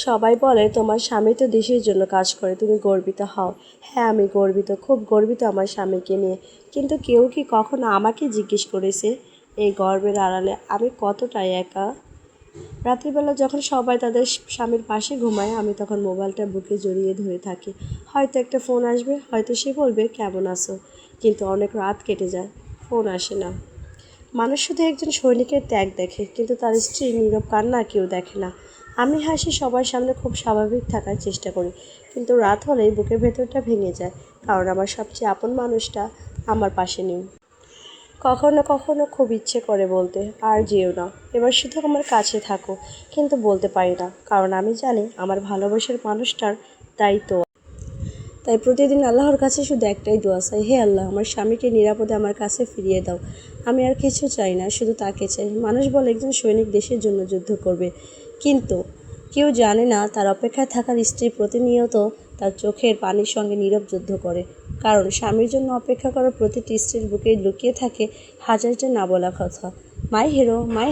সবাই বলে তোমার স্বামী তো দেশের জন্য কাজ করে, তুমি গর্বিত হও। হ্যাঁ, আমি গর্বিত, খুব গর্বিত আমার স্বামীকে নিয়ে। কিন্তু কেউ কি কখনো আমাকে জিজ্ঞেস করেছে এই গর্বের আড়ালে আমি কতটাই একা? রাত্রিবেলা যখন সবাই তাদের স্বামীর পাশে ঘুমায়, আমি তখন মোবাইলটা বুকে জড়িয়ে ধরে থাকি। হয়তো একটা ফোন আসবে, হয়তো সে বলবে কেমন আছো, কিন্তু অনেক রাত কেটে যায়, ফোন আসে না। মানুষ শুধু একজন সৈনিকের ত্যাগ দেখে, কিন্তু তার স্ত্রীর নীরব কান্না কেউ দেখে না। আমি হাসি, সবার সামনে খুব স্বাভাবিক থাকার চেষ্টা করি, কিন্তু রাত হলেই বুকের ভেতরটা ভেঙে যায়, কারণ আমার সবচেয়ে আপন মানুষটা আমার পাশে নেই। কখনো কখনো খুব ইচ্ছে করে বলতে, আর যেও না, এবার শুধু আমার কাছে থাকো, কিন্তু বলতে পারি না, কারণ আমি জানি আমার ভালোবাসার মানুষটার দায়িত্ব। তাই প্রতিদিন আল্লাহর কাছে শুধু একটাই দোয়া চাই, হে আল্লাহ, আমার স্বামীকে নিরাপদে আমার কাছে ফিরিয়ে দাও। আমি আর কিছু চাই না, শুধু তাকে চাই। মানুষ বলে একজন সৈনিক দেশের জন্য যুদ্ধ করবে, কিন্তু কেউ জানে না তার অপেক্ষায় থাকার স্ত্রী প্রতিনিয়ত তার চোখের পানির সঙ্গে নীরব যুদ্ধ করে। কারণ স্বামীর জন্য অপেক্ষা করার প্রতিটি স্ত্রীর বুকেই লুকিয়ে থাকে হাজারটা না বলা কথা। মাই হিরো, মাই